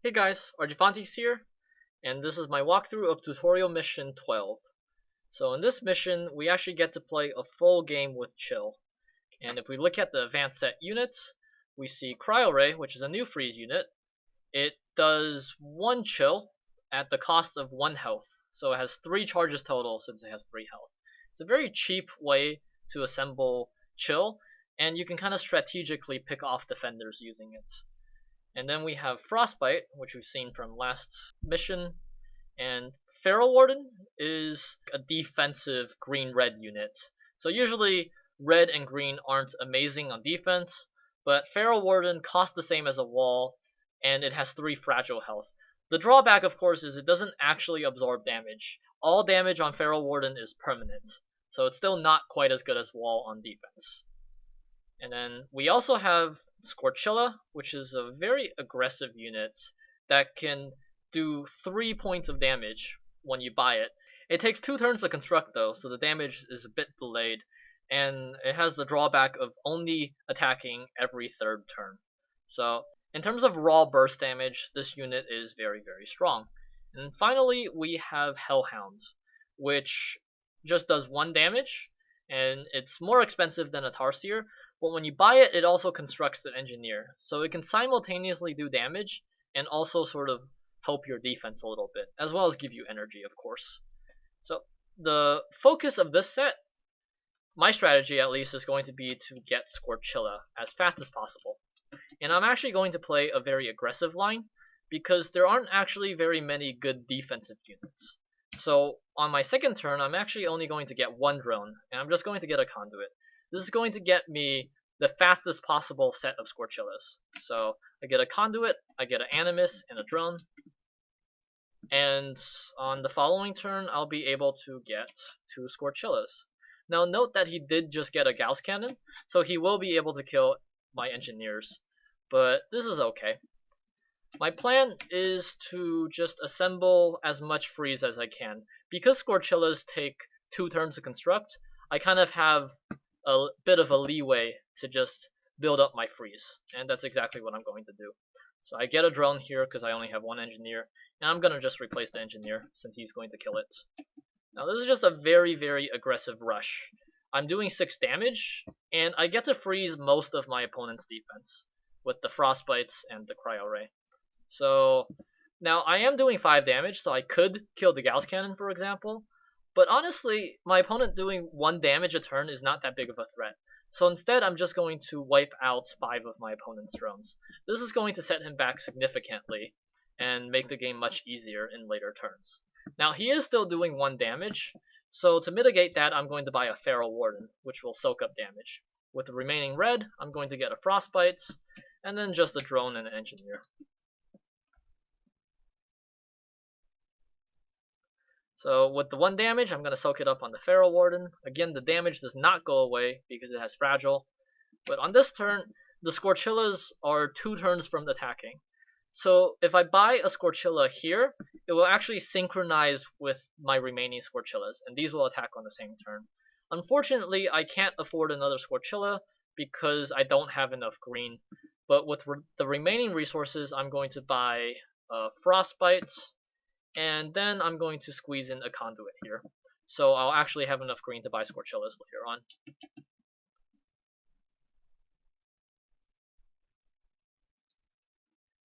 Hey guys, Argifantes here, and this is my walkthrough of tutorial mission 12. So in this mission, we actually get to play a full game with Chill. And if we look at the advanced set units, we see Cryo Ray, which is a new freeze unit. It does 1 Chill at the cost of 1 health, so it has 3 charges total since it has 3 health. It's a very cheap way to assemble Chill, and you can kind of strategically pick off defenders using it. And then we have Frostbite, which we've seen from last mission, and Feral Warden is a defensive green-red unit. So usually red and green aren't amazing on defense, but Feral Warden costs the same as a wall, and it has 3 fragile health. The drawback, of course, is it doesn't actually absorb damage. All damage on Feral Warden is permanent, so it's still not quite as good as wall on defense. And then we also have Scorchilla, which is a very aggressive unit that can do 3 points of damage when you buy it. It takes 2 turns to construct though, so the damage is a bit delayed, and it has the drawback of only attacking every 3rd turn. So in terms of raw burst damage, this unit is very strong. And finally we have Hellhound, which just does 1 damage, and it's more expensive than a Tarsier, but when you buy it, it also constructs the engineer, so it can simultaneously do damage and also sort of help your defense a little bit, as well as give you energy, of course. So the focus of this set, my strategy at least, is going to be to get Scorchilla as fast as possible. And I'm actually going to play a very aggressive line, because there aren't actually very many good defensive units. So on my 2nd turn, I'm actually only going to get 1 drone, and I'm just going to get a conduit. This is going to get me the fastest possible set of Scorchillas. So I get a conduit, I get an animus, and a drone. And on the following turn, I'll be able to get 2 Scorchillas. Now note that he did just get a Gauss cannon, so he will be able to kill my engineers. But this is okay. My plan is to just assemble as much freeze as I can. Because Scorchillas take 2 turns to construct, I kind of have a bit of a leeway to just build up my freeze, and that's exactly what I'm going to do. So I get a drone here because I only have 1 engineer, and I'm going to just replace the engineer since he's going to kill it. Now this is just a very aggressive rush. I'm doing 6 damage, and I get to freeze most of my opponent's defense with the frostbites and the cryo ray. So now I am doing 5 damage, so I could kill the Gauss cannon, for example, but honestly, my opponent doing 1 damage a turn is not that big of a threat. So instead, I'm just going to wipe out 5 of my opponent's drones. This is going to set him back significantly and make the game much easier in later turns. Now, he is still doing 1 damage, so to mitigate that, I'm going to buy a Feral Warden, which will soak up damage. With the remaining red, I'm going to get a Frostbite, and then just a drone and an engineer. So with the 1 damage, I'm going to soak it up on the Feral Warden. Again, the damage does not go away because it has Fragile. But on this turn, the Scorchillas are 2 turns from attacking. So if I buy a Scorchilla here, it will actually synchronize with my remaining Scorchillas, and these will attack on the same turn. Unfortunately, I can't afford another Scorchilla because I don't have enough green. But with the remaining resources, I'm going to buy Frostbite, and then I'm going to squeeze in a conduit here. So I'll actually have enough green to buy Scorchillas later on.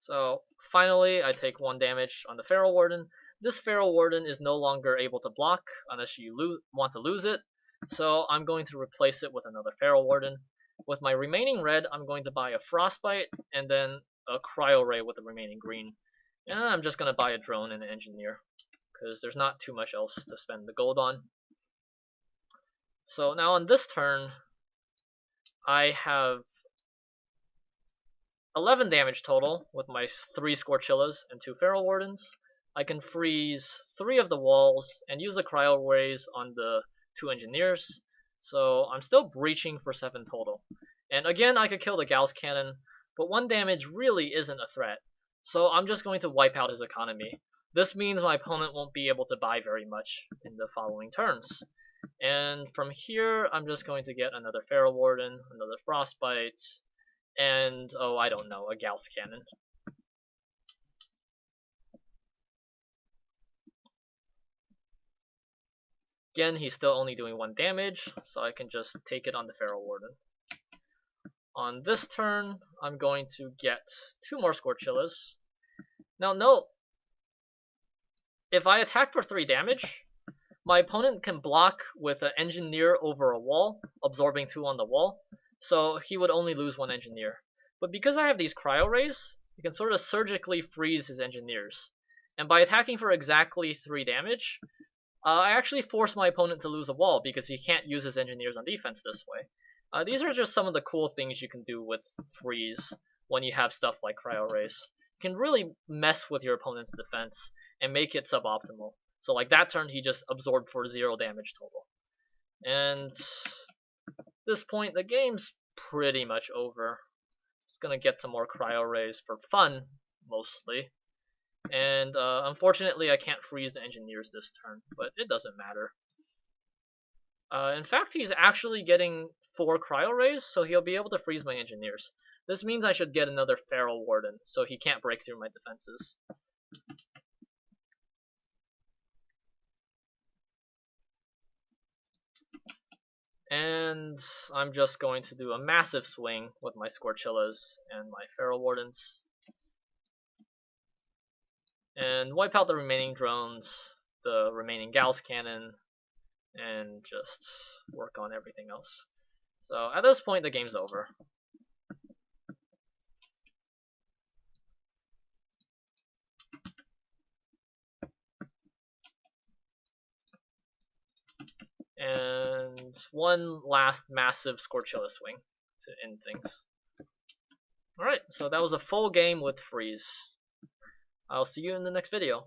So finally, I take 1 damage on the Feral Warden. This Feral Warden is no longer able to block unless you want to lose it. So I'm going to replace it with another Feral Warden. With my remaining red, I'm going to buy a Frostbite and then a Cryo Ray with the remaining green. And I'm just going to buy a drone and an engineer, because there's not too much else to spend the gold on. So now on this turn, I have 11 damage total with my 3 Scorchillas and 2 Feral Wardens. I can freeze 3 of the walls and use the Cryo Rays on the 2 engineers. So I'm still breaching for 7 total. And again, I could kill the Gauss cannon, but 1 damage really isn't a threat. So I'm just going to wipe out his economy. This means my opponent won't be able to buy very much in the following turns. And from here, I'm just going to get another Feral Warden, another Frostbite, and, oh, I don't know, a Gauss cannon. Again, he's still only doing 1 damage, so I can just take it on the Feral Warden. On this turn, I'm going to get 2 more Scorchillas. Now note, if I attack for 3 damage, my opponent can block with an Engineer over a wall, absorbing 2 on the wall, so he would only lose 1 Engineer. But because I have these Cryo Rays, you can sort of surgically freeze his Engineers. And by attacking for exactly 3 damage, I actually force my opponent to lose a wall because he can't use his Engineers on defense this way. These are just some of the cool things you can do with freeze when you have stuff like Cryo Rays. You can really mess with your opponent's defense and make it suboptimal. So like that turn, he just absorbed for 0 damage total. And at this point, the game's pretty much over. Just gonna get some more Cryo Rays for fun, mostly. And unfortunately, I can't freeze the Engineers this turn, but it doesn't matter. In fact, he's actually getting 4 Cryo Rays, so he'll be able to freeze my Engineers. This means I should get another Feral Warden, so he can't break through my defenses. And I'm just going to do a massive swing with my Scorchillas and my Feral Wardens. And wipe out the remaining drones, the remaining Gauss Cannon, and just work on everything else. So at this point, the game's over. And one last massive Scorchilla swing to end things. Alright, so that was a full game with freeze. I'll see you in the next video.